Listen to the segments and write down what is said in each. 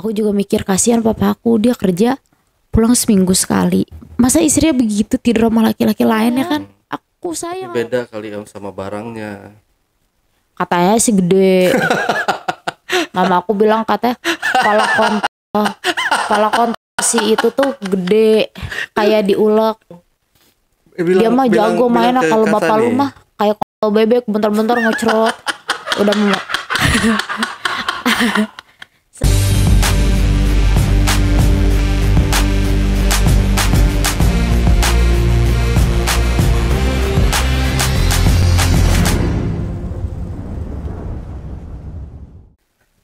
Aku juga mikir kasihan papa aku, dia kerja pulang seminggu sekali. Masa istrinya begitu tidur sama laki-laki lain ya kan? Aku Tapi sayang. beda kali Om sama barangnya. Katanya sih gede. Mama aku bilang katanya pala si itu tuh gede kayak diulek. Dia mah jago mainnya. Kalau bapak lu mah kayak kalau bebek bentar-bentar ngecrot. Udah mau.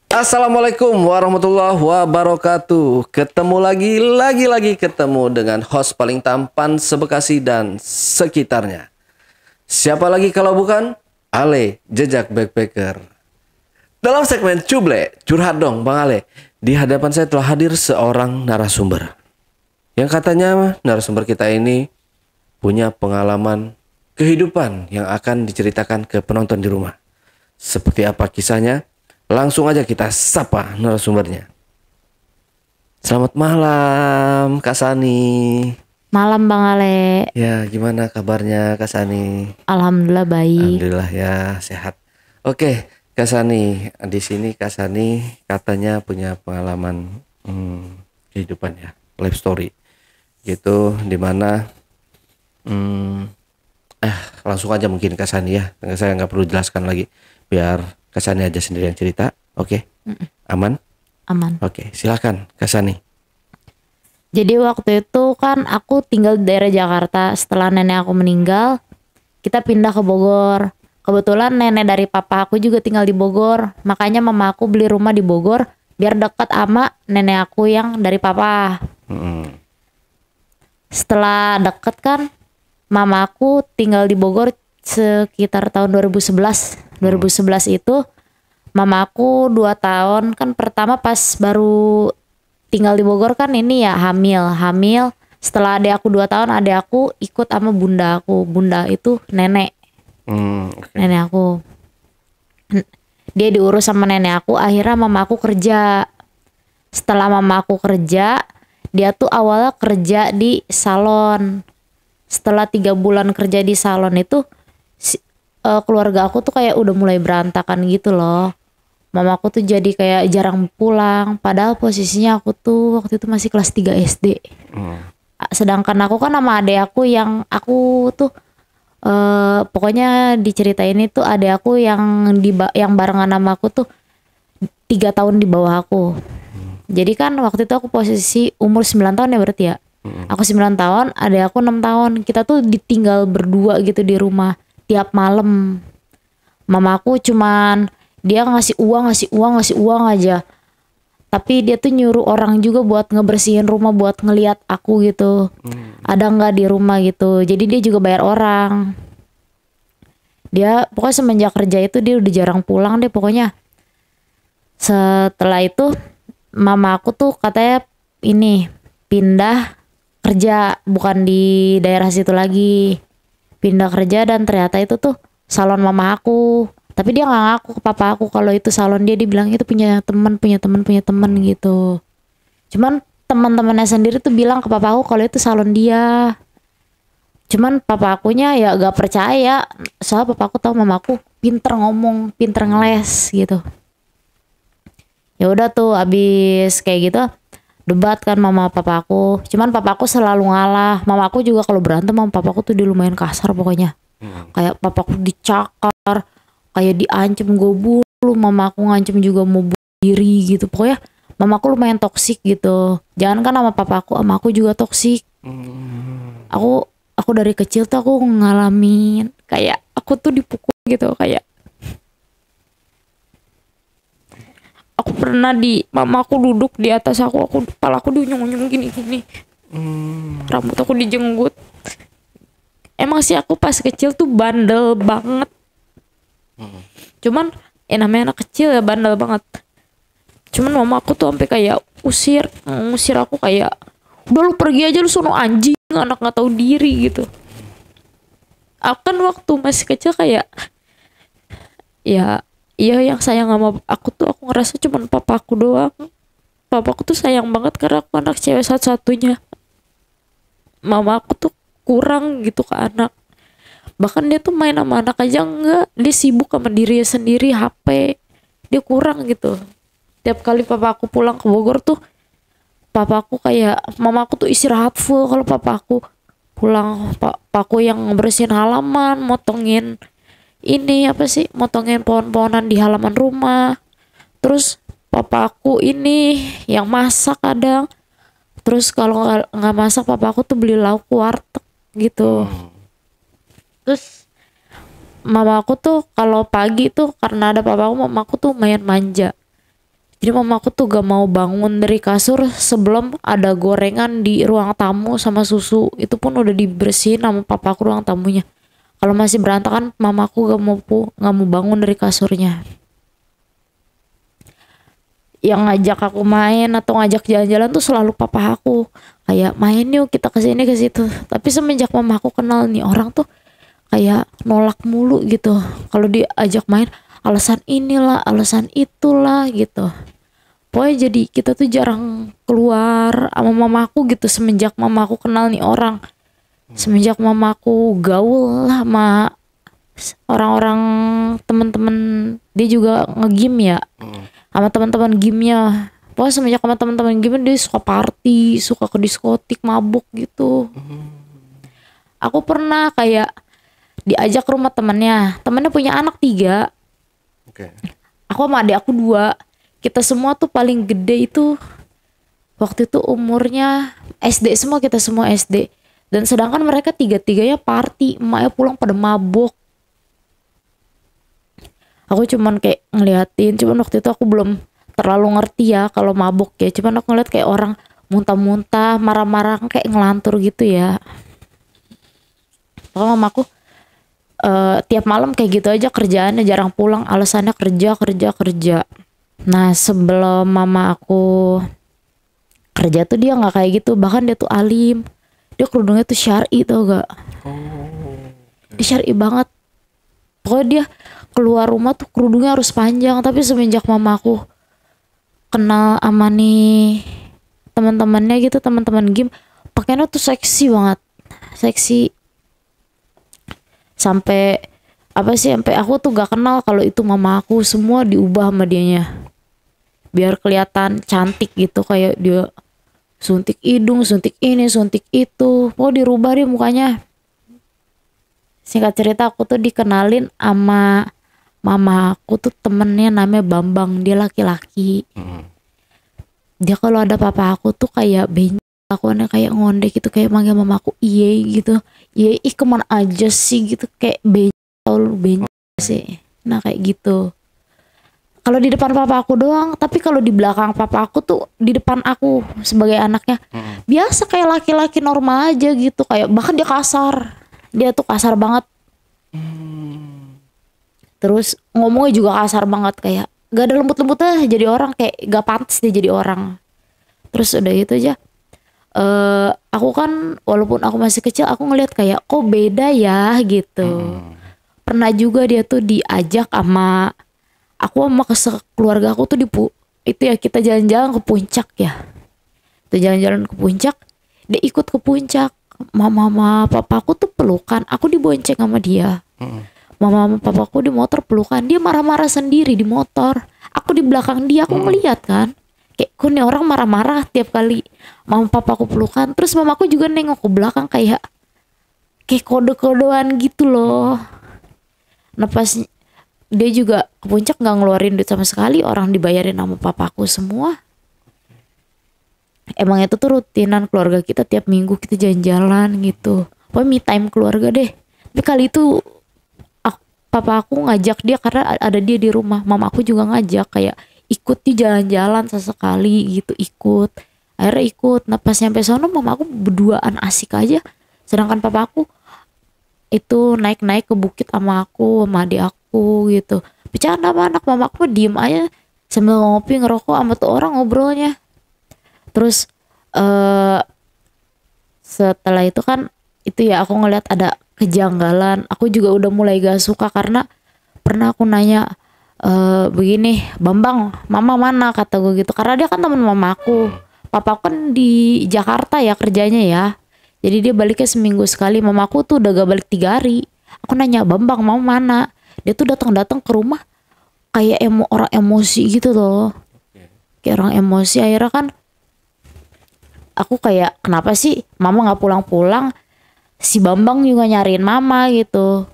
Assalamualaikum warahmatullahi wabarakatuh. Ketemu lagi ketemu dengan host paling tampan se-Bekasi dan sekitarnya. Siapa lagi kalau bukan Ale, Jejak Backpacker. Dalam segmen Cuble, curhat dong Bang Ale. Di hadapan saya telah hadir seorang narasumber. Yang katanya narasumber kita ini punya pengalaman kehidupan yang akan diceritakan ke penonton di rumah. Seperti apa kisahnya? Langsung aja kita sapa narasumbernya. Selamat malam Kak Sani. Malam Bang Ale. Ya, gimana kabarnya Kak Sani? Alhamdulillah baik. Alhamdulillah ya, sehat. Oke, Kak Sani, di sini Kak Sani katanya punya pengalaman kehidupan ya, life story. Gitu, dimana langsung aja mungkin Kak Sani ya. Saya nggak perlu jelaskan lagi, biar Kak Sani aja sendiri yang cerita. Oke. Aman? Aman. Oke, silakan Kak Sani. Jadi waktu itu kan aku tinggal di daerah Jakarta. Setelah nenek aku meninggal, kita pindah ke Bogor. Kebetulan nenek dari papa aku juga tinggal di Bogor. Makanya mama aku beli rumah di Bogor biar dekat sama nenek aku yang dari papa. Setelah deket kan, mama aku tinggal di Bogor sekitar tahun 2011. 2011 itu mama aku 2 tahun kan, pertama pas baru tinggal di Bogor kan ini ya hamil. Setelah adek aku 2 tahun, adek aku ikut sama bunda aku. Bunda itu nenek. Okay. Nenek aku. Dia diurus sama nenek aku, akhirnya mama aku kerja. Setelah mama aku kerja, dia tuh awalnya kerja di salon. Setelah 3 bulan kerja di salon itu keluarga aku tuh kayak udah mulai berantakan gitu loh. Mama aku tuh jadi kayak jarang pulang. Padahal posisinya aku tuh waktu itu masih kelas 3 SD. Sedangkan aku kan sama adek aku yang aku tuh pokoknya diceritain itu adek aku yang barengan sama aku tuh 3 tahun di bawah aku. Jadi kan waktu itu aku posisi umur 9 tahun ya berarti ya. Aku 9 tahun, adek aku 6 tahun. Kita tuh ditinggal berdua gitu di rumah tiap malam. Mama aku cuman dia ngasih uang aja. Tapi dia tuh nyuruh orang juga buat ngebersihin rumah, buat ngelihat aku gitu. Ada nggak di rumah gitu. Jadi dia juga bayar orang. Dia pokoknya semenjak kerja itu dia udah jarang pulang deh pokoknya. Setelah itu mama aku tuh katanya ini pindah kerja, bukan di daerah situ lagi. Pindah kerja dan ternyata itu tuh salon mama aku. Tapi dia nggak ngaku ke papa aku kalau itu salon dia. Dia bilang itu punya teman gitu. Cuman teman-temannya sendiri tuh bilang ke papa aku kalau itu salon dia. Cuman papa akunya ya gak percaya. Soalnya papa aku tahu mama aku pinter ngomong, pinter ngeles gitu. Ya udah tuh abis kayak gitu debat kan mama papa aku. Cuman papa aku selalu ngalah. Mama aku juga kalau berantem sama papa aku tuh dia lumayan kasar pokoknya. Kayak papa aku dicakar, kayak diancem gue bunuh. Mama aku ngancem juga mau bunuh diri gitu. Pokoknya mama aku lumayan toksik gitu. Jangan kan sama papa aku, sama aku juga toksik. Aku dari kecil tuh aku ngalamin kayak aku tuh dipukul gitu, kayak aku pernah mama aku duduk di atas aku kepala aku diunyung-unyung gini-gini. Rambut aku dijenggut. Emang sih aku pas kecil tuh bandel banget. Cuman namanya anak kecil ya bandel banget. Cuman mama aku tuh sampai kayak usir aku kayak udah lu pergi aja lu sono anjing, anak nggak tahu diri gitu. Aku kan waktu masih kecil kayak ya iya yang sayang sama aku tuh aku ngerasa cuman papa aku doang. papaku tuh sayang banget karena aku anak cewek satu-satunya. Mama aku tuh kurang gitu ke anak. Bahkan dia tuh main sama anak aja enggak, dia sibuk sama dirinya sendiri, HP, dia kurang gitu. Tiap kali papa aku pulang ke Bogor tuh, papa aku kayak, mama aku tuh istirahat full kalau papa aku pulang. Papaku yang ngebersihin halaman, motongin ini apa sih, motongin pohon-pohonan di halaman rumah. Terus papa aku ini yang masak kadang. Terus kalau nggak masak, papa aku tuh beli lauk warteg gitu. Terus mama aku tuh kalau pagi tuh karena ada papa aku, mama aku tuh lumayan manja. Jadi mama aku tuh gak mau bangun dari kasur sebelum ada gorengan di ruang tamu sama susu. Itu pun udah dibersihin sama papa aku ruang tamunya. Kalau masih berantakan, mama aku gak mau bangun dari kasurnya. Yang ngajak aku main atau ngajak jalan-jalan tuh selalu papa aku. Kayak main yuk kita kesini ke situ. Tapi semenjak mama aku kenal nih orang tuh kayak nolak mulu gitu. Kalau diajak main alasan inilah, alasan itulah gitu. Pokoknya jadi kita tuh jarang keluar sama mamaku gitu semenjak mamaku kenal nih orang. Semenjak mamaku gaul lah sama orang-orang temen-temen, dia juga nge-game ya. Sama teman-teman gamenya. Pokoknya semenjak sama teman-teman game dia suka party, suka ke diskotik, mabuk gitu. Aku pernah kayak diajak ke rumah temannya punya anak 3. Oke. Aku sama adik aku 2. Kita semua tuh paling gede itu waktu itu umurnya SD semua, kita semua SD. Dan sedangkan mereka 3-3-nya party, emaknya pulang pada mabuk. Aku cuman kayak ngeliatin, cuman waktu itu aku belum terlalu ngerti ya kalau mabuk ya. Cuman aku ngeliat kayak orang muntah-muntah, marah-marah kayak ngelantur gitu ya. Pokoknya mamaku tiap malam kayak gitu aja kerjaannya, jarang pulang, alasannya kerja. Nah sebelum mama aku kerja tuh dia nggak kayak gitu, bahkan dia tuh alim, dia kerudungnya tuh syar'i tau gak? Dia syar'i banget. Pokoknya dia keluar rumah tuh kerudungnya harus panjang. Tapi semenjak mama aku kenal sama nih teman-temannya gitu, teman-teman game, pakainya tuh seksi banget, seksi. Sampai apa sih, sampai aku tuh gak kenal kalau itu mama aku, semua diubah sama dianya biar kelihatan cantik gitu. Kayak dia suntik hidung, suntik ini, suntik itu, dirubah dia mukanya. Singkat cerita aku tuh dikenalin sama mama aku tuh temennya namanya Bambang, dia laki-laki. Dia kalau ada papa aku tuh kayak lakuannya kayak ngondek gitu, kayak manggil mama aku iye gitu. Iye, ih kemana aja sih gitu, kayak sih. Nah kayak gitu. Kalau di depan papa aku doang, tapi kalau di belakang papa aku tuh, di depan aku sebagai anaknya biasa kayak laki-laki normal aja gitu. Kayak bahkan dia kasar, dia tuh kasar banget. Terus ngomongnya juga kasar banget, kayak gak ada lembut-lembutnya jadi orang, kayak gak pantas dia jadi orang. Terus udah gitu aja, aku kan walaupun aku masih kecil, aku ngeliat kayak kok beda ya gitu. Pernah juga dia tuh diajak sama aku sama keluarga aku tuh itu ya, kita jalan-jalan ke puncak ya. Itu jalan-jalan ke puncak, dia ikut ke puncak. Mama papaku tuh pelukan, aku dibonceng sama dia. Mama papaku di motor pelukan, dia marah-marah sendiri di motor. Aku di belakang dia, aku ngeliat kan. Kayak kok nih orang marah-marah tiap kali mama papaku pelukan. Terus mamaku juga nengok ke belakang kayak kode-kodean gitu loh. Nah pas dia juga ke puncak gak ngeluarin duit sama sekali, orang dibayarin sama papaku semua. Emang itu tuh rutinan keluarga kita, tiap minggu kita jalan-jalan gitu. Pokoknya me time keluarga deh. Tapi kali itu papa aku ngajak dia karena ada dia di rumah. Mama aku juga ngajak, kayak ikut di jalan-jalan sesekali gitu, ikut. Akhirnya ikut. Nah pas nyampe sono mama aku berduaan asik aja. Sedangkan papa aku itu naik-naik ke bukit sama aku, sama adik aku gitu. Bercanda sama anak, mama aku diem aja sambil ngopi ngerokok sama tuh orang ngobrolnya. Terus setelah itu kan itu ya, aku ngeliat ada kejanggalan. Aku juga udah mulai gak suka karena pernah aku nanya, begini, Bambang, mama mana, kata gue gitu, karena dia kan teman mama aku. Papa kan di Jakarta ya kerjanya ya, jadi dia baliknya seminggu sekali. Mama aku tuh udah gak balik 3 hari. Aku nanya, Bambang mama mana, dia tuh datang ke rumah kayak orang emosi gitu loh, kayak orang emosi. Akhirnya kan aku kayak, kenapa sih mama nggak pulang-pulang, si Bambang juga nyariin mama gitu.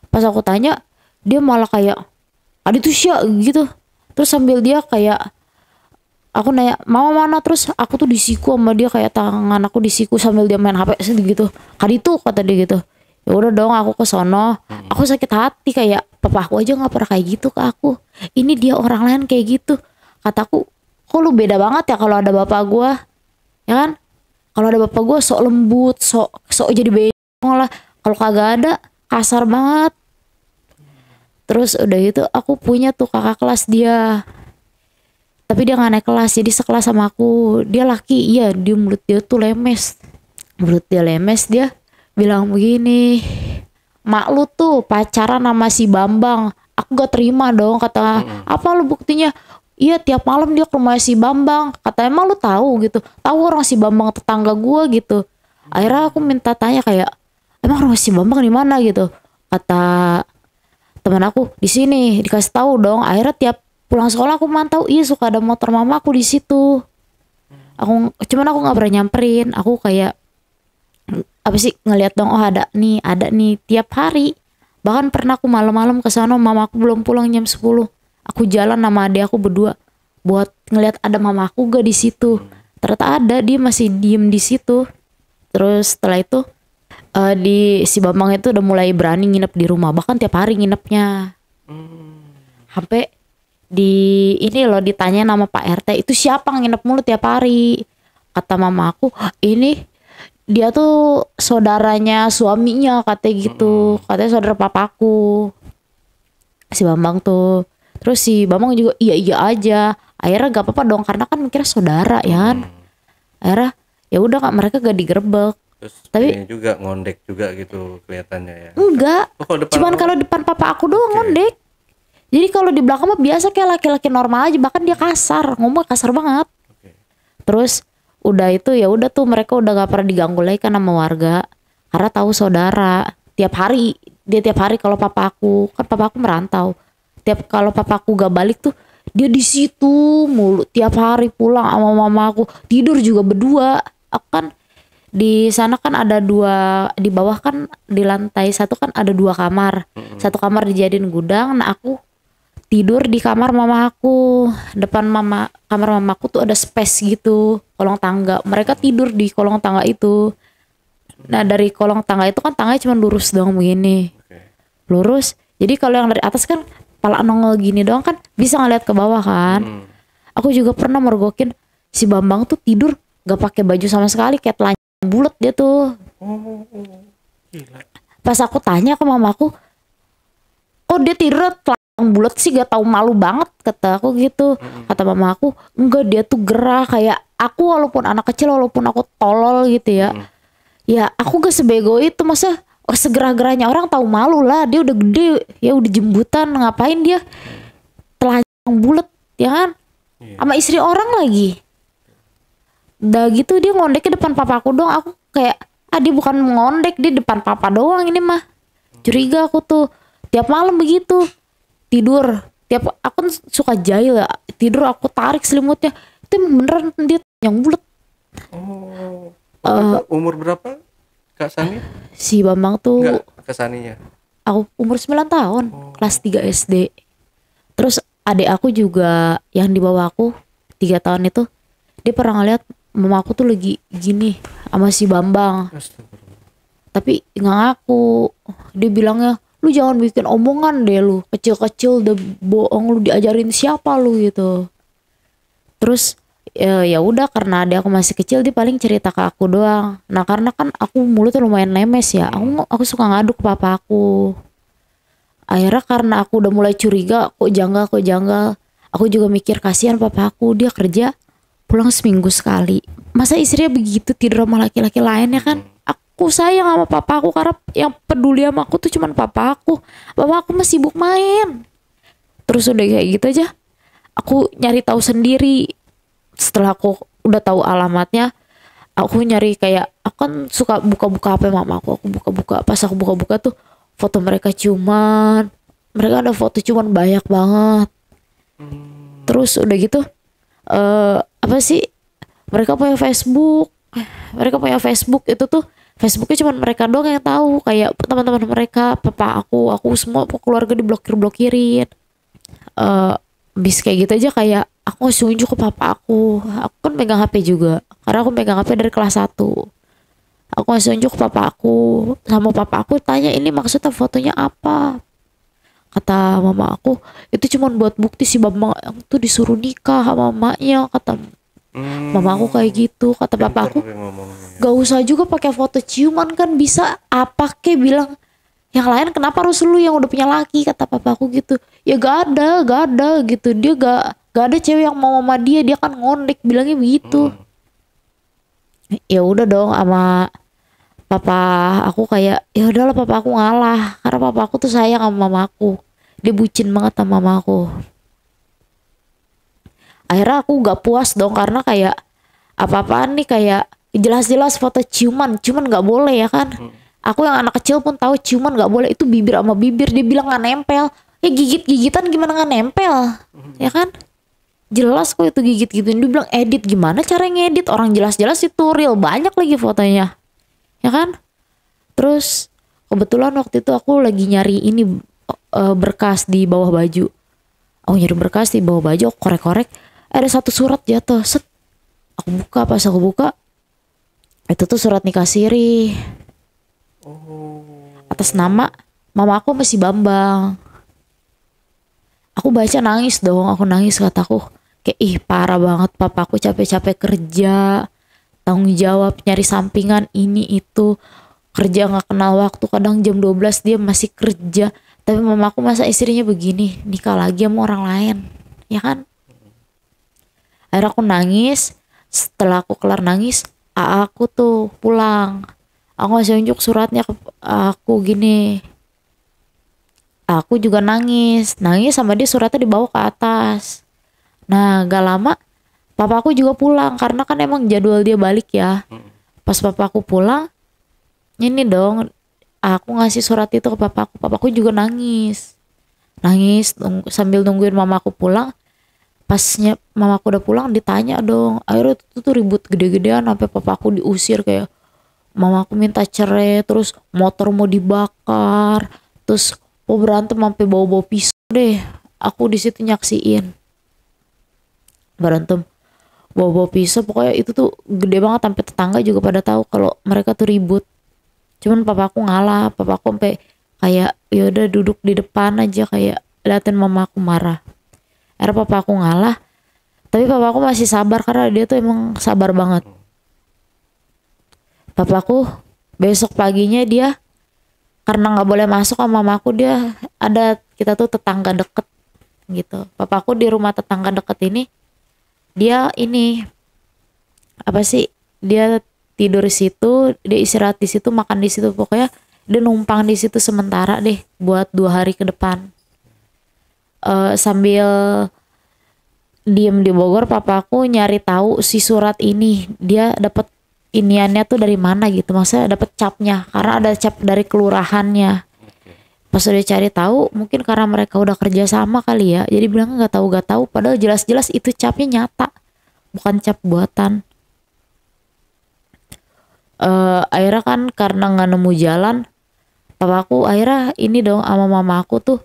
Pas aku tanya, dia malah kayak, Adi tuh Sya gitu. Terus sambil dia kayak, aku nanya mama mana, terus aku tuh disiku sama dia, kayak tangan aku disiku sambil dia main HP gitu. Kadi tuh kata dia gitu. Ya udah dong, aku ke sono. Aku sakit hati, kayak papa aku aja nggak pernah kayak gitu ke aku. Ini dia orang lain kayak gitu. Kataku, kok lu beda banget ya kalau ada bapak gua, ya kan? Kalau ada bapak gua sok lembut, sok jadi bengong lah. Kalau kagak ada kasar banget. Terus udah gitu aku punya tuh kakak kelas dia, tapi dia nggak naik kelas, jadi sekelas sama aku. Dia laki, iya, dia mulut dia tuh lemes, mulut dia lemes. Dia bilang begini, mak lu tuh pacaran sama si Bambang. Aku gak terima dong, kata, apa lu buktinya? Iya, tiap malam dia ke rumah si Bambang. Kata, emang lu tahu gitu, tahu orang si Bambang tetangga gua gitu. Akhirnya aku minta tanya kayak, emang rumah si Bambang di mana gitu. Kata teman aku, di sini, dikasih tahu dong. Akhirnya tiap pulang sekolah aku mantau, iya suka ada motor mama aku di situ. Cuman aku nggak pernah nyamperin. Aku kayak apa sih, ngelihat dong, oh ada nih tiap hari. Bahkan pernah aku malam-malam ke sana, mama aku belum pulang jam 10. Aku jalan sama adik aku berdua buat ngelihat ada mama aku gak di situ. Ternyata ada, dia masih diem di situ. Terus setelah itu di si Bambang itu udah mulai berani nginep di rumah, bahkan tiap hari nginepnya. Sampai di ini loh, ditanya nama Pak RT, itu siapa nginep mulu tiap hari. Kata mama aku, ini dia tuh saudaranya suaminya, katanya gitu. Katanya saudara papaku, si Bambang tuh. Terus si Bambang juga iya aja. Akhirnya gak apa-apa dong, karena kan mikirnya saudara ya kan. Akhirnya ya udah, kak, mereka gak digerebek. Terus Tapi ini juga ngondek juga gitu kelihatannya ya. enggak, cuman kalau depan papa aku doang ngondek. Jadi kalau di belakang mah biasa kayak laki-laki normal aja, bahkan dia kasar, ngomong kasar banget. Terus udah itu ya udah tuh, mereka udah gak pernah diganggu lagi kan sama warga, karena tahu saudara. Tiap hari kalau papa aku, kan papa aku merantau, kalau papa aku gak balik tuh dia di situ mulu. Tiap hari pulang sama mama aku, tidur juga berdua. Aku kan di sana kan ada 2, di bawah kan di lantai 1 kan ada 2 kamar. Satu kamar dijadiin gudang. Nah aku tidur di kamar mama aku. Depan kamar mama aku tuh ada space gitu, kolong tangga. Mereka tidur di kolong tangga itu. Nah dari kolong tangga itu kan tangganya cuma lurus doang begini, lurus. Jadi kalau yang dari atas kan pala nongol gini doang kan, bisa ngeliat ke bawah kan. Aku juga pernah mergokin si Bambang tuh tidur gak pakai baju sama sekali, kayak telanjang bulat dia tuh. Gila. Pas aku tanya ke mamaku, kok dia tidur telanjang bulat sih, gak tahu malu banget, kata aku gitu. Kata mama aku, enggak, dia tuh gerah kayak aku, walaupun anak kecil, walaupun aku tolol gitu ya. Ya aku gak sebego itu, masa segerah-gerahnya orang tahu malu lah. Dia udah gede ya, udah jembutan, ngapain dia telanjang bulat ya kan, sama istri orang lagi. Udah gitu dia ngondeknya depan papaku doang. Aku kayak, dia bukan ngondek, dia depan papa doang ini mah. Curiga aku tuh. Tiap malam begitu tidur, aku kan suka jahil ya, tidur aku tarik selimutnya, itu beneran dia yang bulat. Umur berapa Kak Sani? Si Bambang tuh Enggak, Kak Saninya. Aku umur 9 tahun, kelas 3 SD. Terus adik aku juga yang di bawah aku 3 tahun itu, dia pernah ngeliat mama aku tuh lagi gini sama si Bambang. Tapi nggak ngaku. Dia bilangnya, lu jangan bikin omongan deh lu, kecil-kecil udah bohong, lu diajarin siapa lu gitu. Terus ya udah, karena adik aku masih kecil, dia paling cerita ke aku doang. Nah karena kan aku mulutnya lumayan lemes ya, aku suka ngadu ke papa aku. Akhirnya karena aku udah mulai curiga, kok janggal, aku juga mikir kasihan papa aku, dia kerja pulang seminggu sekali, masa istrinya begitu tidur sama laki-laki lain ya kan. Aku sayang sama papa aku, karena yang peduli sama aku tuh cuman papa aku. Mama aku mah sibuk main. Terus udah kayak gitu aja aku nyari tahu sendiri. Setelah aku udah tahu alamatnya, aku nyari kayak aku kan suka buka-buka HP mama aku buka-buka, pas aku buka-buka tuh foto mereka ciuman, mereka ada foto ciuman banyak banget. Terus udah gitu apa sih, mereka punya Facebook itu tuh Facebooknya cuma mereka doang yang tahu, kayak teman-teman mereka, papa aku semua keluarga diblokir-blokirin. Bis kayak gitu aja, kayak aku ngasih unjuk ke papa aku kan pegang HP juga karena aku pegang HP dari kelas 1. Aku ngasih unjuk ke papa aku, sama papa aku tanya ini maksudnya fotonya apa. Kata mama aku itu cuma buat bukti si bambang tuh disuruh nikah sama mamanya, kata mama aku kayak gitu. Kata papa aku gak usah juga pakai foto ciuman, kan bisa apa kek, bilang yang lain kenapa harus lu yang udah punya laki, kata papa aku gitu. Ya gak ada gitu, dia gak ada cewek yang mau sama dia kan ngondek, bilangnya begitu. Ya udah dong sama papa aku, kayak ya udahlah papa aku ngalah karena papa aku tuh sayang sama mama aku, dia bucin banget sama mama aku. Akhirnya aku gak puas dong karena kayak apa-apaan nih, kayak jelas-jelas foto ciuman gak boleh ya kan. Aku yang anak kecil pun tahu ciuman gak boleh, itu bibir sama bibir, dia bilang gak nempel. Ya gigit-gigitan gimana gak nempel, ya kan? Jelas kok itu gigit-gituin. Dia bilang edit, gimana cara ngedit, orang jelas-jelas itu real, banyak lagi fotonya, ya kan? Terus kebetulan waktu itu aku lagi nyari ini berkas di bawah baju. Aku nyari berkas di bawah baju, aku korek-korek, ada satu surat jatuh, set. Aku buka, pas aku buka itu tuh surat nikah siri atas nama mama aku masih Bambang. Aku baca nangis dong, aku nangis, kataku kayak ih parah banget, papaku capek-capek kerja, tanggung jawab, nyari sampingan ini itu, kerja gak kenal waktu, kadang jam 12 dia masih kerja, tapi mamaku masa istrinya begini, nikah lagi sama orang lain, ya kan? Akhirnya aku nangis. Setelah aku kelar nangis, aku tuh pulang, aku ngasih unjuk suratnya ke aku gini. Aku juga nangis sama dia, suratnya dibawa ke atas. Nah gak lama papaku juga pulang karena kan emang jadwal dia balik ya. Pas papaku pulang, ini dong aku ngasih surat itu ke papaku juga nangis sambil nungguin mamaku pulang. Pasnya mamaku udah pulang ditanya dong, akhirnya itu tuh ribut gede-gedean sampai papaku diusir, kayak mamaku minta cerai, terus motor mau dibakar, terus mau berantem sampai bawa-bawa pisau deh. Aku di situ nyaksiin berantem bawa-bawa pisau, pokoknya itu tuh gede banget sampai tetangga juga pada tahu kalau mereka tuh ribut. Cuman papaku ngalah, papaku sampai kayak yaudah duduk di depan aja kayak liatin mamaku marah. Akhirnya papaku ngalah, tapi papaku masih sabar karena dia tuh emang sabar banget. Papaku besok paginya dia karena nggak boleh masuk sama mamaku, dia ada, kita tuh tetangga deket gitu. Papaku di rumah tetangga deket ini, dia ini apa sih, dia tidur di situ, dia istirahat di situ, makan di situ, pokoknya dia numpang di situ sementara deh buat 2 hari ke depan. Sambil diem di Bogor, papaku nyari tahu si surat ini dia dapat iniannya tuh dari mana gitu, maksudnya dapat capnya karena ada cap dari kelurahannya. Pas udah cari tahu, mungkin karena mereka udah kerja sama kali ya, jadi bilang nggak tahu, padahal jelas-jelas itu capnya nyata, bukan cap buatan. Akhirnya kan karena nggak nemu jalan, papaku akhirnya ini dong sama mama aku tuh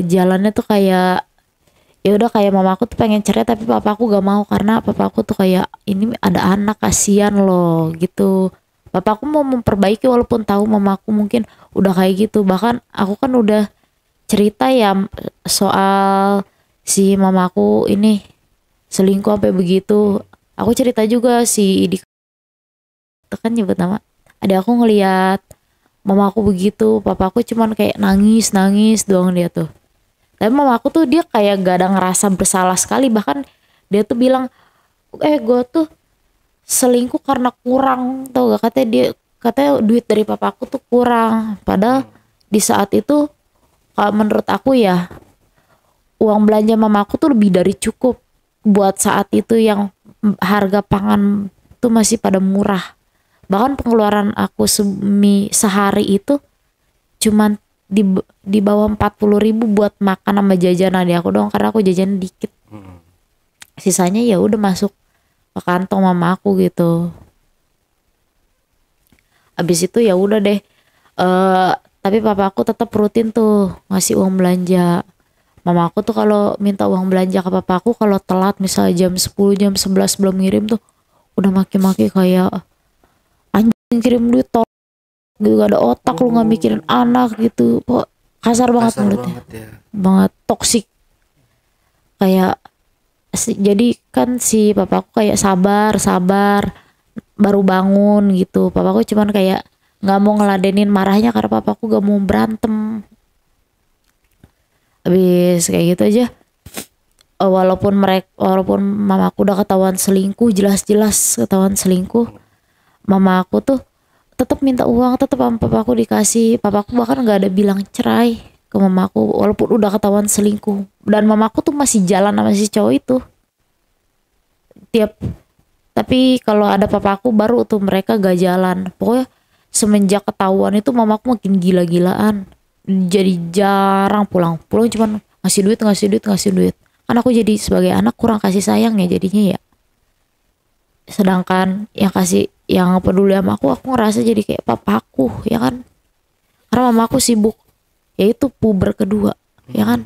jalannya tuh kayak ya udah, kayak mama aku tuh pengen cerai tapi papaku gak mau karena papaku tuh kayak ini ada anak, kasihan loh gitu. Papaku mau memperbaiki walaupun tahu mamaku mungkin udah kayak gitu. Bahkan aku kan udah cerita ya soal si mamaku ini selingkuh sampai begitu. Aku cerita juga si Idi kan nyebut nama. Ada aku ngeliat mamaku begitu, papaku cuman kayak nangis doang dia tuh. Tapi mamaku tuh dia kayak gak ada ngerasa bersalah sekali, bahkan dia tuh bilang gue tuh selingkuh karena kurang, tau gak, katanya duit dari papaku tuh kurang. Padahal di saat itu kalau menurut aku ya uang belanja mamaku tuh lebih dari cukup buat saat itu yang harga pangan tuh masih pada murah. Bahkan pengeluaran aku sehari itu cuman di bawah 40.000 buat makan sama jajan adik aku doang, karena aku jajan dikit. Sisanya ya udah masuk ke kantong mama aku gitu. Abis itu ya udah deh. Tapi papa aku tetap rutin tuh ngasih uang belanja. Mama aku tuh kalau minta uang belanja ke papa aku, kalau telat misalnya jam 10 jam 11 belum ngirim tuh udah maki-maki kayak anjing kirim duit tol gitu, gak ada otak lu nggak mikirin anak gitu. Kok kasar banget mulutnya. Banget ya. Banget toksik. Kayak jadi kan si papaku kayak sabar baru bangun gitu. Papaku cuman kayak nggak mau ngeladenin marahnya karena papaku gak mau berantem. Habis kayak gitu aja, walaupun mamaku udah ketahuan selingkuh, jelas-jelas ketahuan selingkuh, mama aku tuh tetap minta uang, tetap sama papaku dikasih. Papaku bahkan nggak ada bilang cerai ke mamaku walaupun udah ketahuan selingkuh, dan mamaku tuh masih jalan sama si cowok itu tapi kalau ada papaku baru tuh mereka gak jalan. Pokoknya semenjak ketahuan itu mamaku makin gila-gilaan, jadi jarang pulang cuman ngasih duit. Kan aku jadi sebagai anak kurang kasih sayang ya jadinya ya. Sedangkan yang peduli sama aku ngerasa jadi kayak papaku ya kan, karena mamaku sibuk yaitu puber kedua ya kan.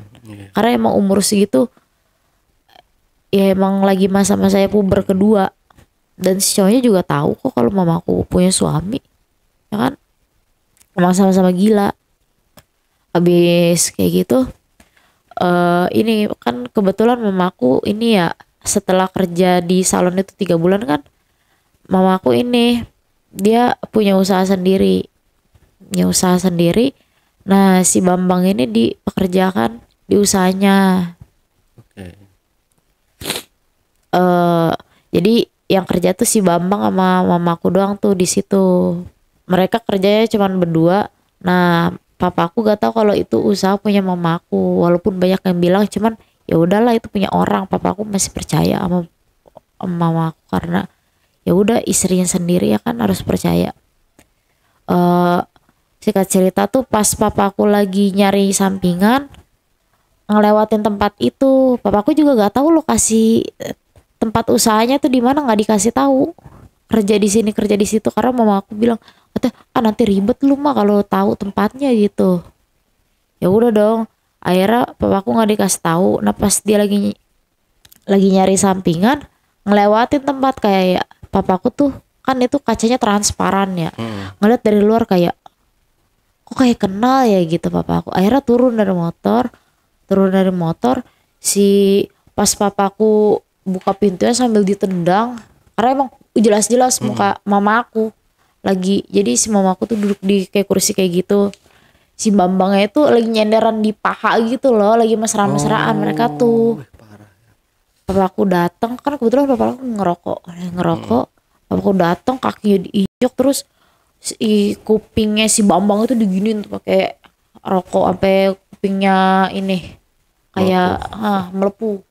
Karena emang umur segitu ya emang lagi masa-masa saya puber kedua, dan si cowoknya juga tahu kok kalau mamaku punya suami ya kan. Emang sama-sama gila. Habis kayak gitu, ini kan kebetulan mamaku ini ya, setelah kerja di salon itu 3 bulan kan, mamaku ini dia punya usaha sendiri. Nah si Bambang ini dipekerjakan di usahanya. Jadi yang kerja tuh si Bambang sama mamaku doang tuh di situ. Mereka kerjanya cuman berdua. Nah papaku gak tahu kalau itu usaha punya mamaku, walaupun banyak yang bilang, cuman ya udahlah itu punya orang. Papaku masih percaya sama mamaku karena ya udah istrinya sendiri ya kan, harus percaya. Singkat cerita tuh pas papaku lagi nyari sampingan ngelewatin tempat itu, papaku juga gak tahu lokasi tempat usahanya tuh di mana, nggak dikasih tahu. Kerja di sini kerja di situ, karena mama aku bilang katanya nanti ribet lu mah kalau tahu tempatnya gitu. Ya udah dong, akhirnya papaku nggak dikasih tahu. Nah pas dia lagi nyari sampingan ngelewatin tempat kayak papaku tuh kan itu kacanya transparan ya, ngeliat dari luar kayak kok kayak kenal ya gitu papaku. Akhirnya turun dari motor si pas papaku buka pintunya sambil ditendang, karena emang jelas-jelas muka mama aku lagi. Jadi si mama aku tuh duduk di kayak kursi kayak gitu, si Bambangnya itu lagi nyenderan di paha gitu loh, lagi mesra-mesraan mereka tuh. Papa aku datang kan, kebetulan papa aku ngerokok. Papa aku datang kakinya diinjak, terus si kupingnya si Bambang itu diginiin tuh pakai rokok sampai kupingnya ini kayak melepuh.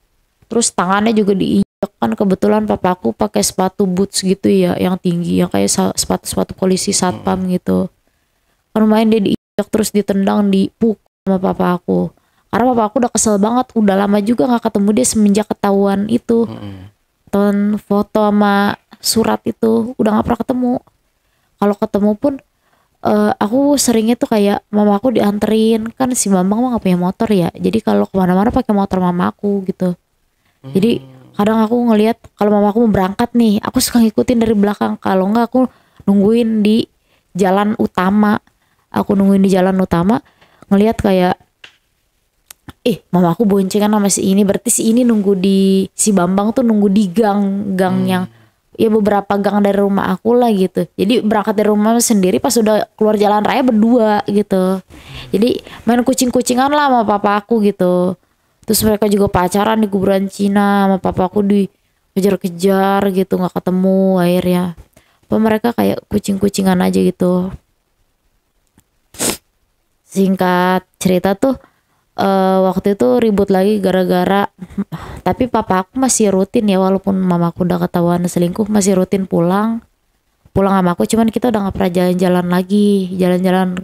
Terus tangannya juga diinjak, kan kebetulan papaku pakai sepatu boots gitu ya yang tinggi, yang kayak sepatu polisi satpam gitu. Kan lumayan dia diinjak, terus ditendang, dipukul sama papaku. Karena papaku udah kesel banget, udah lama juga gak ketemu dia semenjak ketahuan itu. Ketahuan foto sama surat itu udah gak pernah ketemu. Kalau ketemu pun aku seringnya tuh kayak mamaku dianterin, kan si Bambang mah gak punya motor ya, jadi kalau kemana-mana pakai motor mamaku gitu. Jadi kadang aku ngelihat kalau mamaku mau berangkat nih, aku suka ngikutin dari belakang. Kalau enggak aku nungguin di jalan utama. Ngelihat kayak mamaku boncengan sama si ini, berarti si Bambang tuh nunggu di gang yang ya beberapa gang dari rumah aku lah gitu. Jadi berangkat dari rumah sendiri, pas udah keluar jalan raya berdua gitu. Jadi main kucing-kucingan lah sama papa aku gitu. Terus mereka juga pacaran di kuburan Cina, sama papaku dikejar-kejar gitu, nggak ketemu akhirnya. Mereka kayak kucing-kucingan aja gitu. Singkat cerita tuh waktu itu ribut lagi gara-gara, tapi papa aku masih rutin ya, walaupun mamaku udah ketahuan selingkuh masih rutin pulang sama aku. Cuman kita udah nggak pernah jalan-jalan lagi, jalan-jalan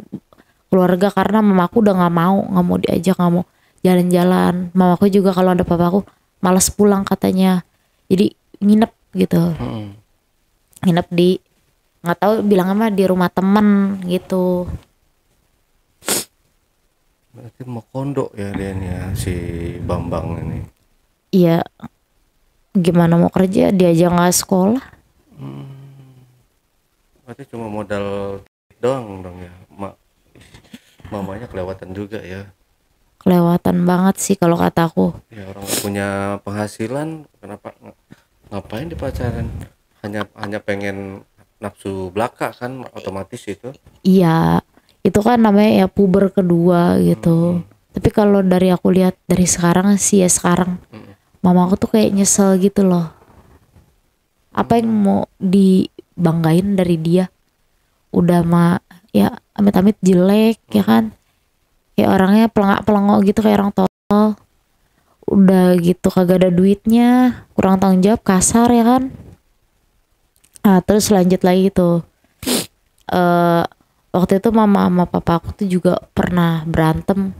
keluarga, karena mamaku udah nggak mau diajak, nggak mau jalan-jalan. Mamaku juga kalau ada papaku malas pulang katanya, jadi nginep gitu, nginep di, nggak tahu bilang apa, di rumah temen gitu. Berarti mau kondok ya dia nih ya, si Bambang ini. Iya, gimana mau kerja, dia aja nggak sekolah. Berarti cuma modal doang dong ya. Mamanya kelewatan juga ya. Kelewatan banget sih kalau kataku. Ya orang nggak punya penghasilan, kenapa ngapain di pacaran? Hanya pengen nafsu belaka kan, otomatis itu. Iya, itu kan namanya ya puber kedua gitu. Tapi kalau dari aku lihat dari sekarang sih ya, sekarang mama aku tuh kayak nyesel gitu loh. Apa yang mau dibanggain dari dia? Udah mah ya amit-amit jelek ya kan. Kayak orangnya pelengak-pelengok gitu, kayak orang tolol. Udah gitu kagak ada duitnya, kurang tanggung jawab, kasar ya kan. Nah terus lanjut lagi tuh. Waktu itu mama sama papa aku tuh juga pernah berantem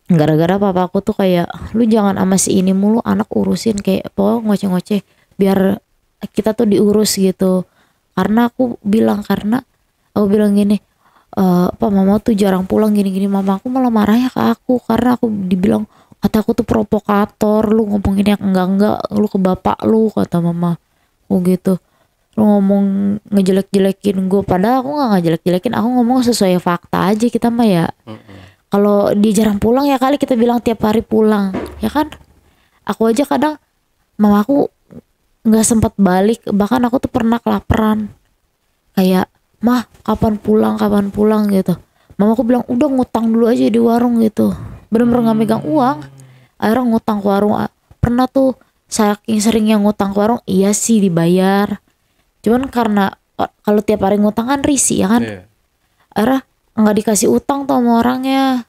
gara-gara papa aku tuh kayak, lu jangan sama si ini mulu, anak urusin, kayak pokoknya ngoceh-ngoceh biar kita tuh diurus gitu. Karena aku bilang gini, Pak mama tuh jarang pulang gini-gini. Mama aku malah marahnya ke aku karena aku dibilang, kata aku tuh provokator, lu ngomongin yang enggak lu ke bapak lu, kata mama aku gitu. Lu ngomong ngejelek-jelekin gue, padahal aku nggak ngejelek-jelekin, aku ngomong sesuai fakta aja. Kita mah ya kalau dia jarang pulang ya kali kita bilang tiap hari pulang ya kan. Aku aja kadang mama aku nggak sempat balik, bahkan aku tuh pernah kelaparan kayak, mah kapan pulang gitu. Mama aku bilang udah ngutang dulu aja di warung gitu, bener-bener nggak megang uang. Akhirnya ngutang ke warung. Pernah tuh saking seringnya ngutang ke warung, iya sih dibayar, cuman karena kalau tiap hari ngutang kan risih ya kan. Akhirnya nggak dikasih utang tuh sama orangnya.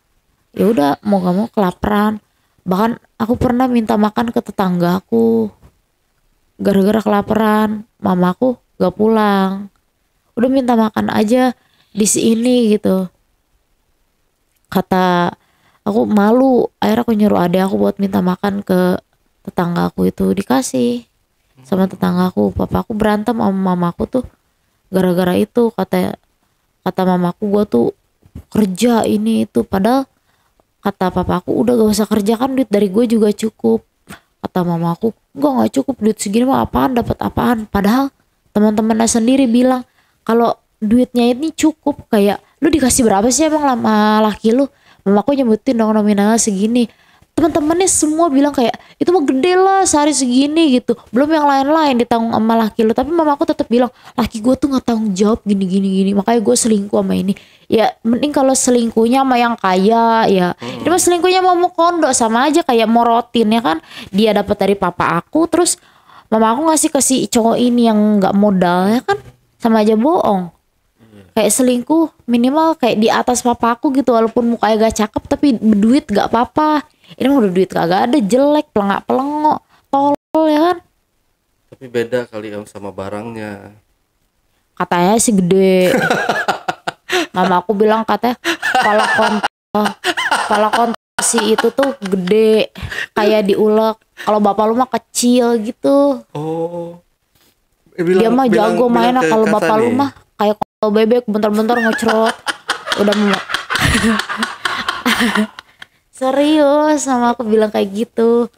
Ya udah mau gak mau kelaparan. Bahkan aku pernah minta makan ke tetanggaku gara-gara kelaparan. Mamaku gak pulang, udah minta makan aja di sini gitu. Kata aku malu, akhirnya aku nyuruh adek aku buat minta makan ke tetanggaku itu, dikasih sama tetanggaku. Papaku berantem sama mamaku tuh gara-gara itu. Kata mamaku gue tuh kerja ini itu, padahal kata papaku udah gak usah kerja kan, duit dari gue juga cukup. Kata mamaku gak cukup, duit segini mah apaan, dapat apaan. Padahal teman-temannya sendiri bilang kalau duitnya ini cukup. Kayak lu dikasih berapa sih emang sama laki lu? Mamaku nyebutin dong nominalnya segini. Teman-temannya semua bilang kayak itu mah gede lah sehari segini gitu, belum yang lain-lain ditanggung sama laki lu. Tapi mamaku tetap bilang laki gue tuh nggak tanggung jawab gini, makanya gue selingkuh sama ini. Ya mending kalau selingkuhnya sama yang kaya ya. Ini mah selingkuhnya mau kondo, sama aja kayak morotin ya kan. Dia dapat dari papa aku, terus mama aku ngasih ke si cowok ini yang nggak modal ya kan, sama aja bohong. Kayak selingkuh minimal kayak di atas papa aku gitu, walaupun mukanya gak cakep tapi berduit gak apa-apa. Ini mah udah duit kagak ada, jelek, pelengak-pelengok, tolol ya kan. Tapi beda kali yang sama barangnya. Katanya sih gede. Mama aku bilang katanya kepala kontasi itu tuh gede, kayak diulek. Kalau bapak lu mah kecil gitu. Oh. Dia mah jago main. Kalau bapak lu mah kayak kontol bebek, bentar-bentar ngecrot. Udah mau. Serius, sama aku bilang kayak gitu.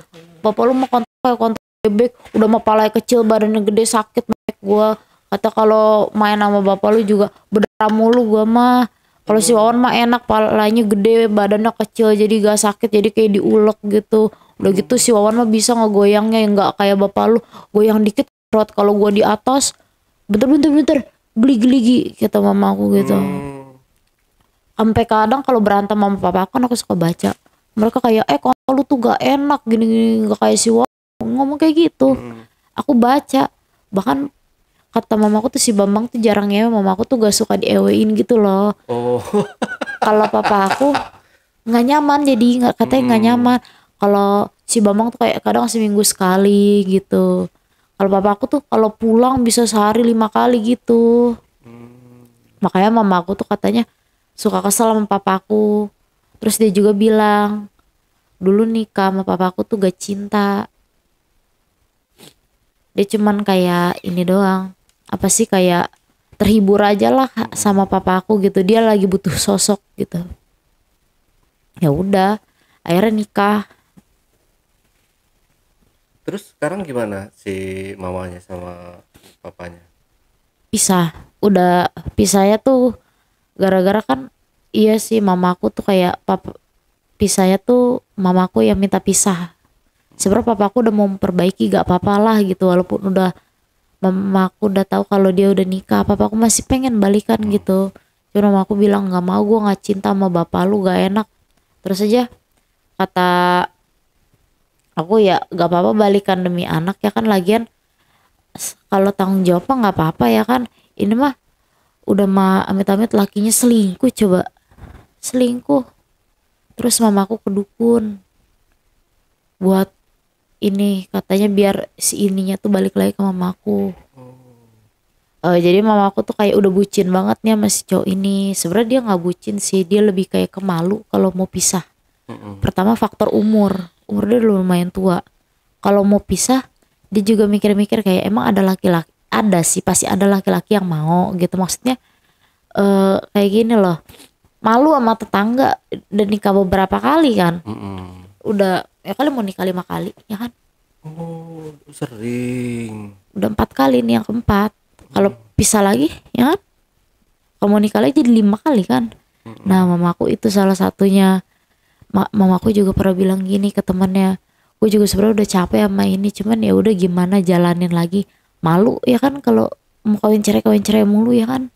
Bapak lu mah kayak kontol bebek, udah mah palanya kecil, badannya gede, sakit bebek gua. Kata kalau main sama bapak lu juga berdarah mulu gua mah. Kalau si Wawan mah enak, palanya gede, badannya kecil, jadi gak sakit, jadi kayak diulek gitu. Udah gitu si Wawan mah bisa ngegoyangnya, yang gak kayak bapak lu goyang dikit kerot. Kalau gua di atas bentar geli-geli kata mama aku gitu. Sampai kadang kalau berantem sama papa kan aku suka baca, mereka kayak kalau lu tuh gak enak gini gak kayak si Wawan, ngomong kayak gitu. Aku baca, bahkan kata mamaku tuh si Bambang tuh jarang ngewe, mamaku tuh gak suka diewein gitu loh. Oh. Kalau papa aku nggak nyaman, jadi nggak, katanya nggak nyaman. Kalau si Bambang tuh kayak kadang seminggu sekali gitu. Kalau papa aku tuh kalau pulang bisa sehari 5 kali gitu. Makanya mama aku tuh katanya suka kesel sama papaku. Terus dia juga bilang dulu nikah sama papaku tuh gak cinta. Dia cuman kayak ini doang. Apa sih, kayak terhibur aja lah sama papaku gitu. Dia lagi butuh sosok gitu. Ya udah, akhirnya nikah. Terus sekarang gimana si mamanya sama papanya? Pisah. Udah pisahnya tuh gara-gara kan, iya sih mamaku tuh kayak pisahnya tuh mamaku yang minta pisah. Sebenarnya papaku udah mau memperbaiki, gak apa-apa lah gitu, walaupun udah mamaku udah tahu kalau dia udah nikah, papaku masih pengen balikan gitu. Cuma mamaku bilang nggak mau, gue nggak cinta sama bapak lu, gak enak. Terus aja kata aku, ya gak apa-apa balikan demi anak ya kan, lagian kalau tanggung jawab mah nggak apa-apa ya kan. Ini mah udah mah amit-amit lakinya selingkuh, coba selingkuh. Terus mamaku ke dukun buat ini, katanya biar si ininya tuh balik lagi ke mamaku. Jadi mamaku tuh kayak udah bucin banget nih sama si cowok ini. Sebenarnya dia nggak bucin sih, dia lebih kayak kemalu kalau mau pisah. Pertama faktor umur dia udah lumayan tua. Kalau mau pisah dia juga mikir-mikir kayak emang ada laki-laki, ada sih pasti ada laki-laki yang mau gitu, maksudnya kayak gini loh, malu sama tetangga dan nikah beberapa kali kan. Udah ya kali mau nikah 5 kali ya kan, Oh, sering. udah 4 kali nih yang keempat. Kalau pisah lagi ya kan, kalau mau nikah lagi jadi 5 kali kan. Nah mamaku itu salah satunya. Mamaku juga pernah bilang gini ke temannya, gue juga sebenarnya udah capek sama ini, cuman ya udah gimana jalanin lagi, malu ya kan kalau mau kawin cerai mulu ya kan.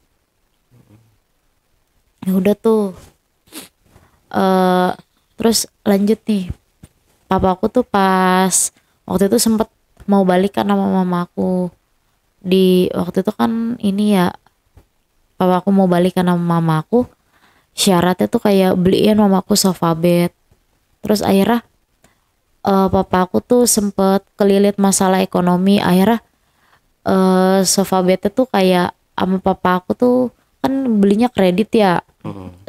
Ya udah tuh, terus lanjut nih, papaku tuh pas waktu itu sempet mau balikan sama mamaku. Di waktu itu kan ini ya, papaku mau balikan sama mamaku, syaratnya tuh kayak beliin mamaku sofa bed. Terus akhirnya papa aku tuh sempet kelilit masalah ekonomi. Akhirnya sofa bednya tuh kayak sama papa aku tuh kan belinya kredit ya.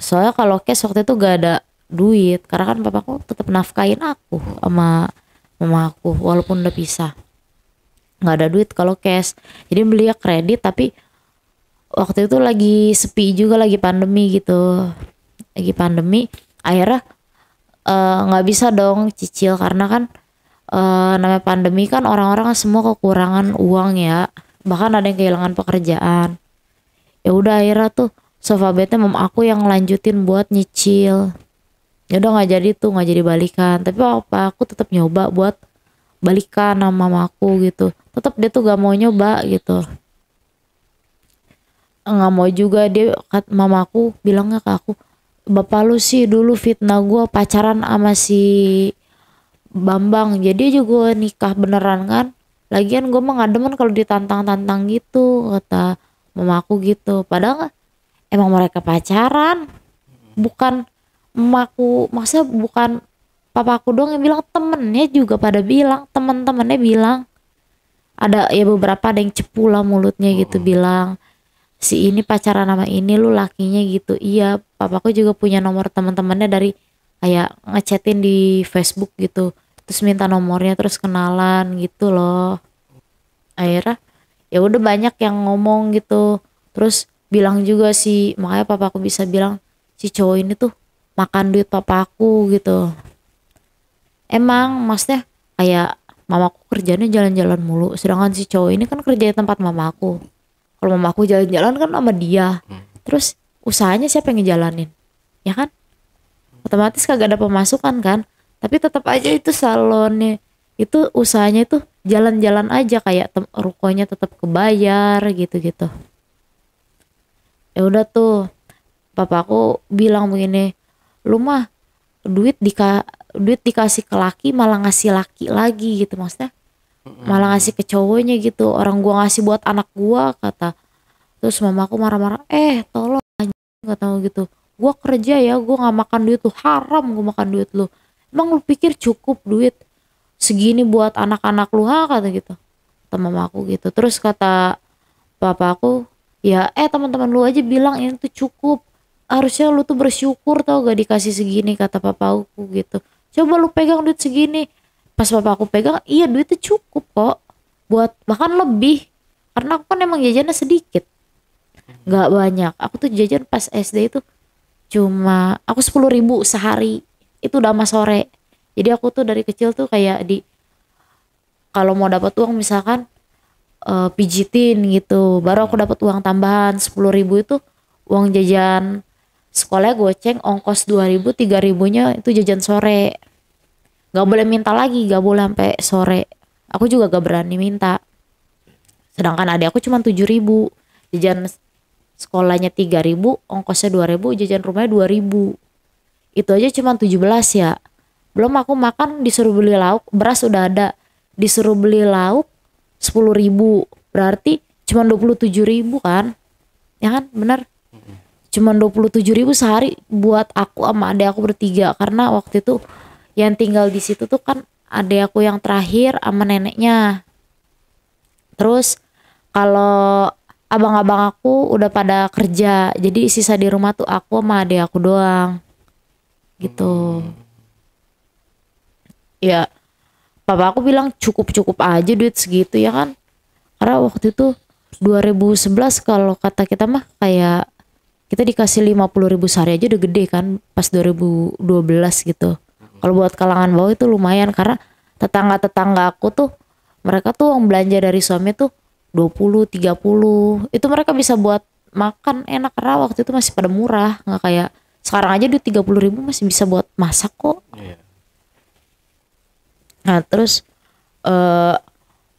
Soalnya kalau cash waktu itu gak ada duit, karena kan papa aku tetap nafkain aku sama mama aku walaupun udah pisah. Nggak ada duit kalau cash. Jadi belinya kredit, tapi waktu itu lagi sepi juga, lagi pandemi gitu. Lagi pandemi, akhirnya nggak bisa dong cicil karena kan namanya pandemi kan, orang-orang semua kekurangan uang ya, bahkan ada yang kehilangan pekerjaan. Ya udah akhirnya tuh sofa bednya mama aku yang lanjutin buat nyicil. Ya udah nggak jadi tuh, nggak jadi balikan, tapi papa aku tetap nyoba buat balikan sama mama aku gitu. Tetap dia tuh gak mau nyoba gitu, nggak mau juga dia. Mamaku bilangnya ke aku, bapak lu sih dulu fitnah gue pacaran sama si Bambang, jadi juga nikah beneran kan. Lagian gue mah gak demen kalau ditantang-tantang gitu, kata mamaku gitu. Padahal emang mereka pacaran, bukan emakku, maksudnya bukan papaku doang yang bilang, temennya juga pada bilang, teman-temannya bilang. Ada ya beberapa, ada yang cepu lah mulutnya gitu, bilang si ini pacaran sama ini lu lakinya gitu. Iya, papaku juga punya nomor teman-temannya dari kayak ngechatin di Facebook gitu, terus minta nomornya, terus kenalan gitu loh. Akhirnya ya udah banyak yang ngomong gitu, terus bilang juga sih, makanya papaku bisa bilang si cowok ini tuh makan duit papaku gitu. Emang maksudnya kayak mamaku kerjanya jalan-jalan mulu, sedangkan si cowok ini kan kerja di tempat mamaku. Kalau mamaku jalan-jalan kan sama dia, terus usahanya siapa yang ngejalanin ya kan, otomatis kagak ada pemasukan kan. Tapi tetap aja itu salonnya, itu usahanya itu jalan-jalan aja, kayak rukonya tetap kebayar gitu-gitu. Ya udah tuh papaku bilang begini, lu mah duit dikasih ke laki malah ngasih laki lagi gitu, maksudnya malah ngasih ke cowoknya gitu, orang gua ngasih buat anak gua, kata. Terus mamaku marah-marah, tolong anjing, nggak tahu gitu, gua kerja ya, gua nggak makan duit lu, haram gua makan duit lu. Emang lu pikir cukup duit segini buat anak-anak lu, ha, kata gitu, kata mama aku gitu. Terus kata papa aku, ya teman-teman lu aja bilang ini tuh cukup, harusnya lu tuh bersyukur tau gak dikasih segini, kata papa aku gitu. Coba lu pegang duit segini. Pas papa aku pegang, iya duitnya cukup kok buat bahkan lebih, karena aku kan emang jajannya sedikit, nggak banyak. Aku tuh jajan pas SD itu cuma aku 10.000 sehari, itu udah sama sore. Jadi aku tuh dari kecil tuh kayak kalau mau dapat uang misalkan pijitin gitu, baru aku dapat uang tambahan 10.000, itu uang jajan sekolahnya goceng, ongkos 2.000, 3.000-nya itu jajan sore. Nggak boleh minta lagi, nggak boleh sampai sore. Aku juga gak berani minta. Sedangkan adik aku cuma 7.000, jajan sekolahnya 3.000, ongkosnya 2.000, jajan rumahnya 2.000. Itu aja cuma 17 ya. Belum aku makan disuruh beli lauk, beras udah ada, disuruh beli lauk 10.000, berarti cuma 27.000 kan? Ya kan, bener? Cuma 27.000 sehari buat aku sama adik aku bertiga, karena waktu itu yang tinggal di situ tuh kan adik aku yang terakhir sama neneknya. Terus kalau abang-abang aku udah pada kerja, jadi sisa di rumah tuh aku sama adik aku doang gitu. Ya papa aku bilang cukup-cukup aja duit segitu ya kan, karena waktu itu 2011 kalau kata kita mah kayak kita dikasih 50.000 sehari aja udah gede kan, pas 2012 gitu. Kalau buat kalangan bawah itu lumayan, karena tetangga-tetangga aku tuh mereka tuh yang belanja dari suami tuh 20, 30. Itu mereka bisa buat makan enak, karena waktu itu masih pada murah, nggak kayak sekarang aja duit 30.000 masih bisa buat masak kok. Iya. Nah terus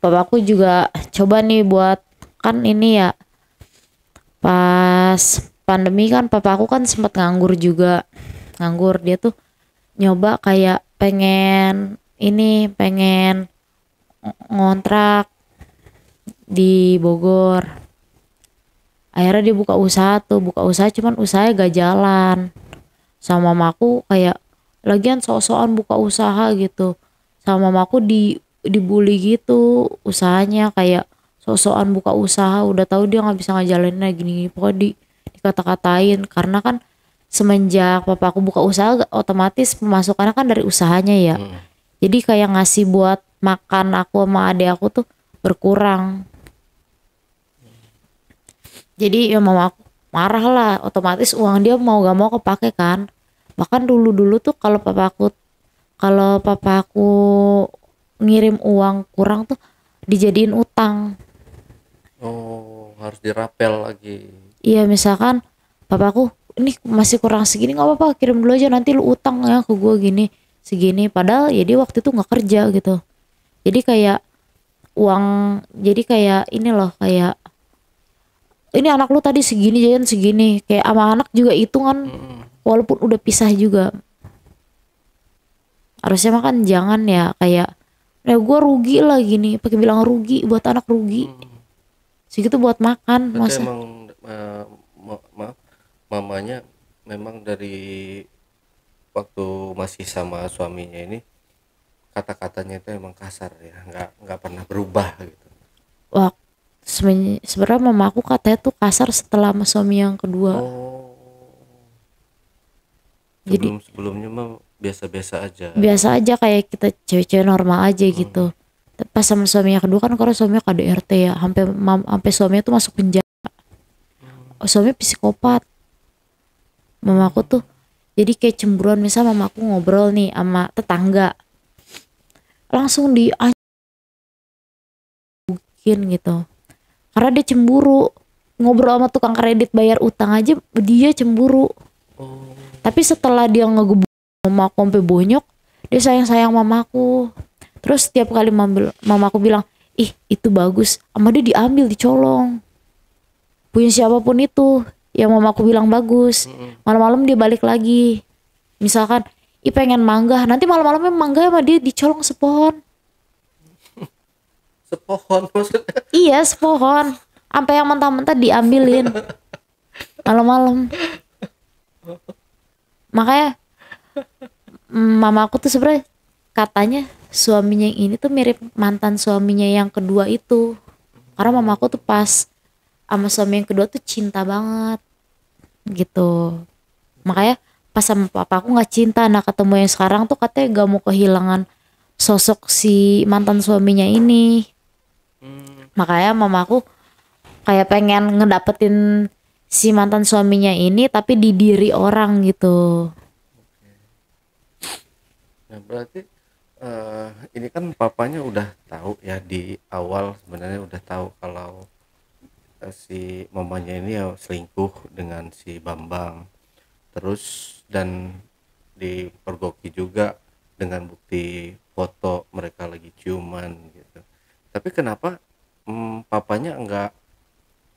papaku juga coba nih buat, kan ini ya pas pandemi kan papaku kan sempat nganggur juga. Nganggur, dia tuh nyoba kayak pengen ngontrak di Bogor. Akhirnya dia buka usaha cuman usahanya gak jalan. Sama mamaku kayak lagian sok-sokan buka usaha gitu. Sama mamaku dibully gitu usahanya, kayak sok-sokan buka usaha, udah tahu dia nggak bisa ngejalaninnya gini, pokoknya dikata-katain. Karena kan semenjak papaku buka usaha otomatis pemasukannya kan dari usahanya ya. Jadi kayak ngasih buat makan aku sama adik aku tuh berkurang. Jadi ya mama aku marah lah, otomatis uang dia mau gak mau kepake kan. Bahkan dulu tuh kalau papaku ngirim uang kurang tuh dijadiin utang. Oh, harus dirapel lagi. Iya, misalkan papaku ini masih kurang segini, nggak apa-apa kirim dulu aja, nanti lu utang ya ke gue gini segini, padahal ya dia waktu itu nggak kerja gitu. Jadi kayak jadi kayak ini loh, kayak ini anak lu tadi segini jajan segini, kayak sama anak juga hitungan walaupun udah pisah juga. Harusnya makan jangan ya, kayak gue rugi lah gini, pakai bilang rugi, buat anak rugi segitu buat makan. Berarti Masa emang maaf, mamanya memang dari waktu masih sama suaminya ini kata-katanya itu emang kasar ya, nggak pernah berubah gitu. wah, sebenarnya mama aku katanya tuh kasar setelah sama suami yang kedua. Oh, Jadi sebelumnya mah biasa-biasa aja. biasa aja kayak kita cewek-cewek normal aja gitu. Pas sama suami yang kedua kan, karena suaminya KDRT ya, sampai suaminya tuh masuk penjara. Suaminya psikopat. Mama aku tuh jadi kayak cemburuan, misal mama aku ngobrol nih sama tetangga, langsung dianjukin gitu. Karena dia cemburu, ngobrol sama tukang kredit bayar utang aja dia cemburu. Tapi setelah dia ngegebuk mama aku sampai bonyok, dia sayang mamaku. Terus setiap kali mamaku bilang, ih itu bagus, sama dia diambil, dicolong. Punya siapapun itu yang mamaku bilang bagus, malam-malam dia balik lagi. Misalkan ih pengen mangga, nanti malam-malamnya mangga sama dia dicolong sepohon. Sepohon maksudnya? Iya sepohon, sampai yang mentah-mentah diambilin malam-malam. Makanya mama aku tuh sebenarnya katanya suaminya yang ini tuh mirip mantan suaminya yang kedua itu. Karena mama aku tuh pas sama suami yang kedua tuh cinta banget gitu. Makanya pas sama papa aku nggak cinta. Nah ketemu yang sekarang tuh katanya gak mau kehilangan sosok si mantan suaminya ini. Makanya mama aku kayak pengen ngedapetin si mantan suaminya ini tapi di diri orang gitu. Nah, berarti ini kan papanya udah tahu ya di awal, sebenarnya udah tahu kalau si mamanya ini ya selingkuh dengan si Bambang. Terus dan dipergoki juga dengan bukti foto mereka lagi ciuman gitu. Tapi kenapa papanya enggak,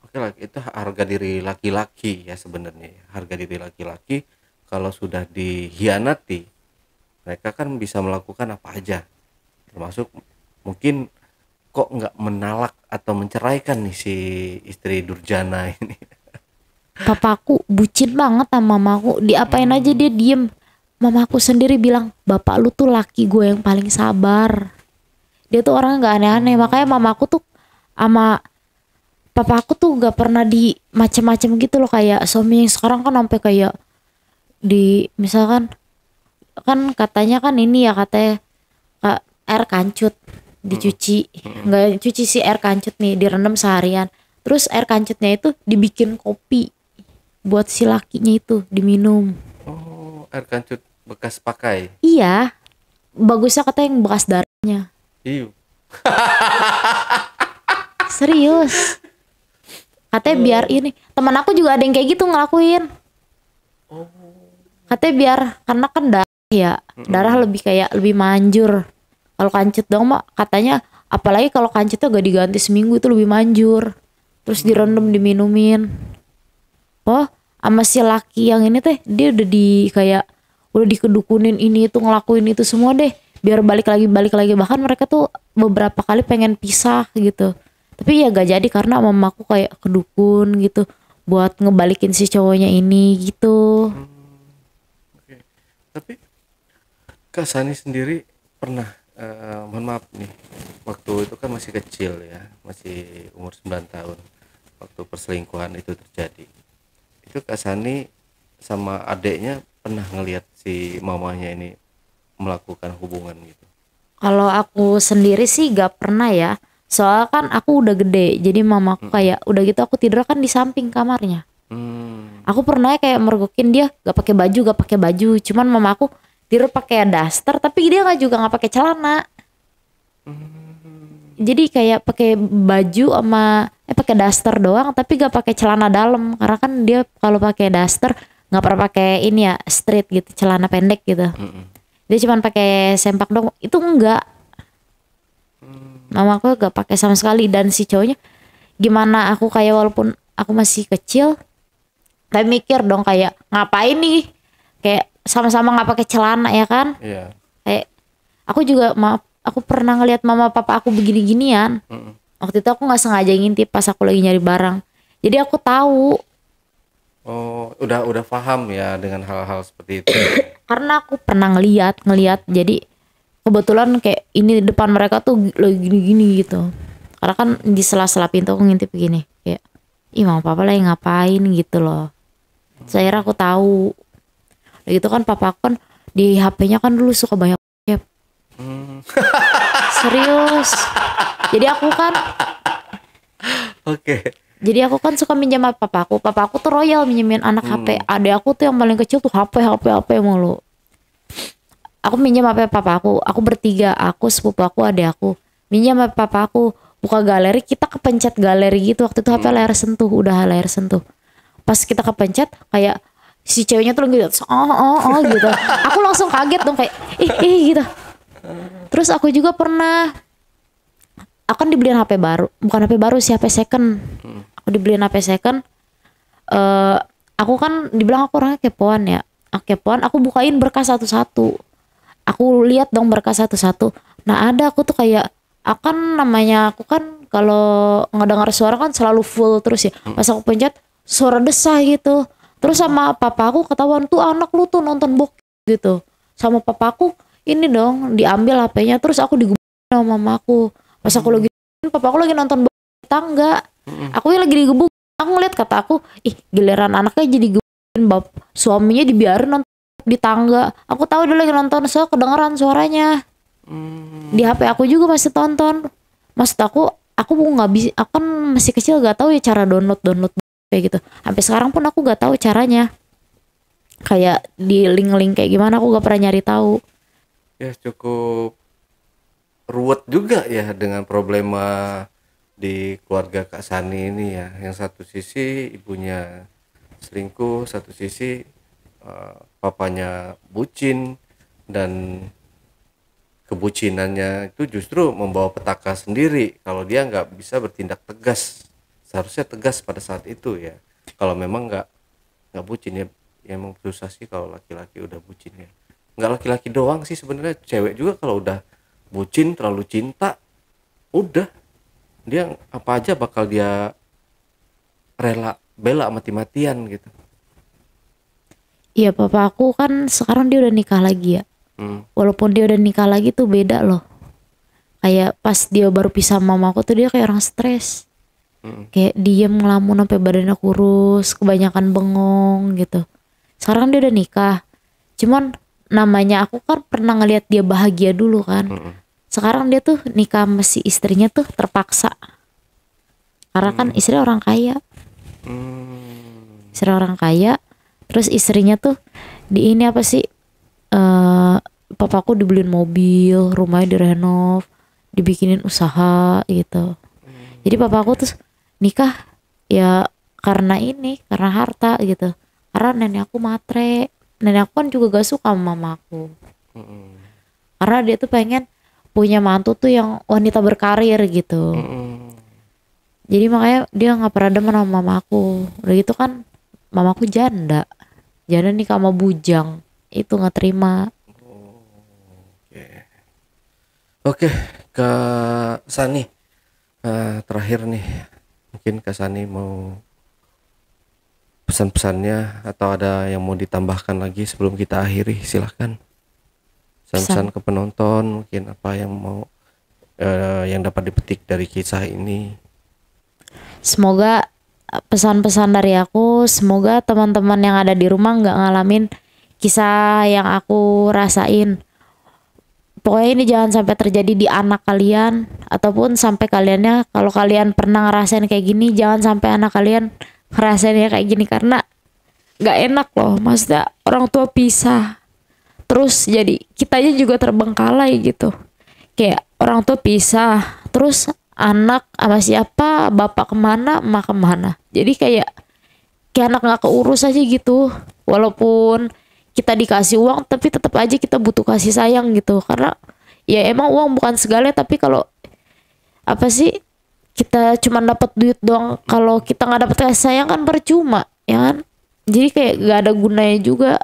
oke lah itu harga diri laki-laki ya sebenarnya ya. Harga diri laki-laki kalau sudah dihianati mereka kan bisa melakukan apa aja, termasuk mungkin kok nggak menalak atau menceraikan nih si istri durjana ini. Papaku bucin banget sama mamaku, diapain aja dia diem. Mamaku sendiri bilang, bapak lu tuh laki gue yang paling sabar. Dia tuh orang nggak aneh-aneh. Makanya mamaku tuh sama papaku tuh gak pernah di macem-macem gitu loh. Kayak suami yang sekarang kan sampai kayak di misalkan kan katanya kan ini ya katanya air kancut dicuci, nggak cuci sih, air kancut nih direndam seharian, terus air kancutnya itu dibikin kopi buat si lakinya itu diminum. Oh, air kancut bekas pakai. Iya, bagusnya katanya yang bekas darahnya. Iya. Serius, katanya biar ini, teman aku juga ada yang kayak gitu ngelakuin. Katanya biar karena kan darah ya, darah lebih kayak lebih manjur. Kalau kancut dong mak katanya, apalagi kalau kancutnya gak diganti seminggu itu lebih manjur. Terus direndam diminumin. Oh, sama si laki yang ini teh dia udah di kayak udah dikedukunin ini itu, ngelakuin itu semua deh biar balik lagi. Bahkan mereka tuh beberapa kali pengen pisah gitu. Tapi ya gak jadi karena mamaku kayak kedukun gitu buat ngebalikin si cowoknya ini gitu. Oke. Tapi Kak Sani sendiri pernah, mohon maaf nih, waktu itu kan masih kecil ya, masih umur 9 tahun waktu perselingkuhan itu terjadi. Itu Kak Sani sama adeknya pernah ngelihat si mamanya ini melakukan hubungan gitu. Kalau aku sendiri sih gak pernah ya. Soalnya kan aku udah gede. Jadi mamaku kayak udah gitu aku tidur kan di samping kamarnya. Aku pernah kayak mergokin dia gak pakai baju. Cuman mamaku tidur pakai daster tapi dia nggak pakai celana. Jadi kayak pakai baju sama pakai daster doang tapi gak pakai celana dalam karena kan dia kalau pakai daster nggak pernah pakai ini ya straight gitu, celana pendek gitu. Dia cuma pakai sempak dong. Itu enggak. Mama aku gak pakai sama sekali. Dan si cowoknya gimana aku kayak walaupun aku masih kecil tapi mikir dong kayak ngapain nih kayak sama-sama nggak pakai celana ya kan. Iya. Kayak aku juga maaf aku pernah ngelihat mama papa aku begini-ginian. Waktu itu aku nggak sengaja ngintip pas aku lagi nyari barang. Jadi aku tahu Oh, udah paham ya dengan hal-hal seperti itu. karena aku pernah ngeliat jadi kebetulan kayak ini di depan mereka tuh lagi gini-gini gitu. Karena kan di sela-sela pintu aku ngintip begini kayak ih mama papa lagi ngapain gitu loh. Saya aku tahu. Udah gitu kan papa aku kan di HP-nya kan dulu suka banyak ya. Serius. Jadi aku kan Oke. Jadi aku kan suka minjem sama papaku. Papaku tuh royal minjemin anak HP. Adek aku tuh yang paling kecil tuh HP mulu. Aku minjem HP papaku. Aku bertiga, aku sepupu aku, adek aku. Minjem HP papaku. Buka galeri, kita kepencet galeri gitu. Waktu itu HP layar sentuh, udah layar sentuh. Pas kita kepencet kayak si ceweknya tuh gitu. Gitu. Aku langsung kaget dong kayak gitu. Terus aku juga pernah aku kan dibeliin HP baru, bukan HP baru sih, HP second. Aku dibeliin HP second. Aku kan dibilang aku orangnya kepoan ya. Aku kepoan, aku bukain berkas satu-satu. Aku lihat dong berkas satu-satu. Nah ada aku tuh kayak, aku kan kalau ngedengar suara kan selalu full terus ya. Pas aku pencet suara desah gitu. Terus sama papaku ketahuan tuh anak lu tuh nonton bokep gitu. Sama papaku ini dong diambil HP-nya, terus aku digebukin sama mamaku. Pas aku lagi papaku lagi nonton bokep di tangga. Aku lagi digebuk. Aku ngeliat, kata aku, ih giliran anaknya jadi gebukin, suaminya dibiarin nonton di tangga. Aku tahu dia lagi nonton, so kedengeran suaranya. Di HP aku juga masih tonton. Maksud aku nggak bisa, aku kan masih kecil, gak tahu ya cara download kayak gitu. Sampai sekarang pun aku gak tahu caranya. Kayak di link-link kayak gimana aku gak pernah nyari tahu. Ya cukup ruwet juga ya dengan problema di keluarga Kak Sani ini ya. Yang satu sisi ibunya selingkuh, satu sisi papanya bucin, dan kebucinannya itu justru membawa petaka sendiri kalau dia nggak bisa bertindak tegas. Seharusnya tegas pada saat itu ya. Kalau memang nggak bucin ya, ya emang susah sih kalau laki-laki udah bucin ya. Nggak laki-laki doang sih sebenarnya, cewek juga kalau udah bucin, terlalu cinta, udah dia apa aja bakal dia rela bela mati-matian gitu. Iya, papa aku kan sekarang dia udah nikah lagi ya. Walaupun dia udah nikah lagi tuh beda loh. Kayak pas dia baru pisah sama mama aku tuh dia kayak orang stres. Kayak diem ngelamun sampai badannya kurus, kebanyakan bengong gitu. Sekarang dia udah nikah. Cuman namanya aku kan pernah ngelihat dia bahagia dulu kan. Sekarang dia tuh nikah sama si istrinya tuh terpaksa. Karena kan istri orang kaya. Istri orang kaya. Terus istrinya tuh di ini apa sih? Papaku dibeliin mobil, rumahnya direnov, dibikinin usaha gitu. Jadi papaku tuh nikah ya karena ini, karena harta gitu. Karena nenek aku matre. Nenek aku kan juga gak suka sama mamaku. Karena dia tuh pengen punya mantu tuh yang wanita berkarir gitu. Jadi makanya dia nggak pernah demen sama mamaku. Udah gitu kan mamaku janda. Janda nikah sama bujang. Itu nggak terima. Oke, Kak Sani, terakhir nih, mungkin Kak Sani mau pesan-pesannya atau ada yang mau ditambahkan lagi sebelum kita akhiri, silahkan. Pesan-pesan ke penonton, mungkin apa yang mau yang dapat dipetik dari kisah ini. Semoga pesan-pesan dari aku, semoga teman-teman yang ada di rumah nggak ngalamin kisah yang aku rasain. Pokoknya ini jangan sampai terjadi di anak kalian, ataupun sampai kaliannya, kalau kalian pernah ngerasain kayak gini, jangan sampai anak kalian ngerasainnya kayak gini, karena nggak enak loh. Maksudnya orang tua pisah, terus jadi kitanya juga terbengkalai gitu. Kayak orang tua pisah, terus anak sama siapa, bapak kemana, emak kemana. Jadi kayak anak nggak keurus aja gitu. Walaupun kita dikasih uang, tapi tetap aja kita butuh kasih sayang gitu. Karena ya emang uang bukan segala, tapi kalau apa sih, kita cuma dapat duit doang, kalau kita nggak dapat kasih sayang kan percuma, ya kan? Jadi kayak gak ada gunanya juga.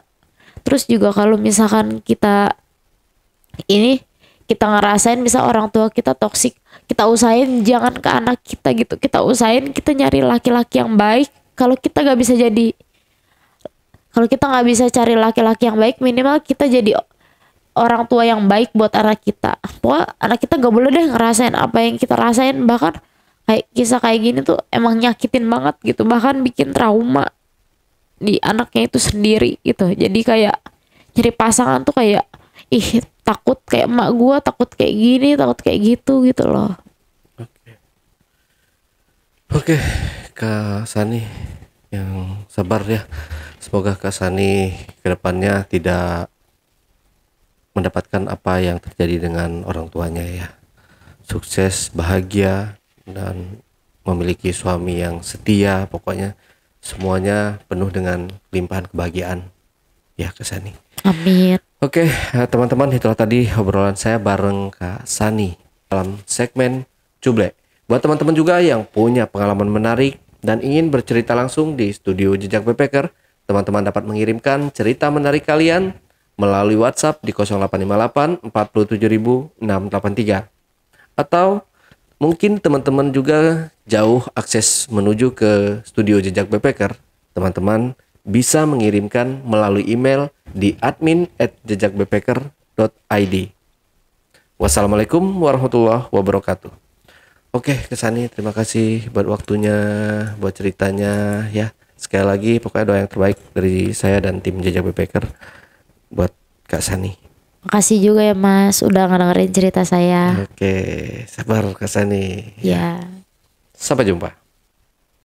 Terus juga kalau misalkan kita ngerasain misal orang tua kita toksik, kita usahain jangan ke anak kita gitu. Kita usahain kita nyari laki-laki yang baik. Kalau kita nggak bisa cari laki-laki yang baik, minimal kita jadi orang tua yang baik buat anak kita. Pokoknya anak kita gak boleh deh ngerasain apa yang kita rasain. Bahkan kayak kisah kayak gini tuh emang nyakitin banget gitu. Bahkan bikin trauma di anaknya itu sendiri gitu. Jadi kayak nyari pasangan tuh kayak takut kayak emak gue, takut kayak gini, takut kayak gitu gitu loh. Oke, Kak Sani yang sabar ya. Semoga Kak Sani kedepannya tidak mendapatkan apa yang terjadi dengan orang tuanya ya. Sukses, bahagia, dan memiliki suami yang setia. Pokoknya semuanya penuh dengan limpahan kebahagiaan ya Kak Sani. Amin. Oke, teman-teman, itulah tadi obrolan saya bareng Kak Sani dalam segmen Cuble. Buat teman-teman juga yang punya pengalaman menarik dan ingin bercerita langsung di studio Jejak Backpacker, teman-teman dapat mengirimkan cerita menarik kalian melalui WhatsApp di 0858 47683. Atau mungkin teman-teman juga jauh akses menuju ke studio Jejak Backpacker, teman-teman bisa mengirimkan melalui email di admin@jejakbackpacker.id. Wassalamualaikum warahmatullahi wabarakatuh. Oke, Kesani, terima kasih buat waktunya, buat ceritanya ya. Sekali lagi pokoknya doa yang terbaik dari saya dan tim Jejak Backpacker buat Kak Sani. Makasih juga ya Mas udah ngedengerin cerita saya. Oke, sabar Kak Sani. Ya. Sampai jumpa.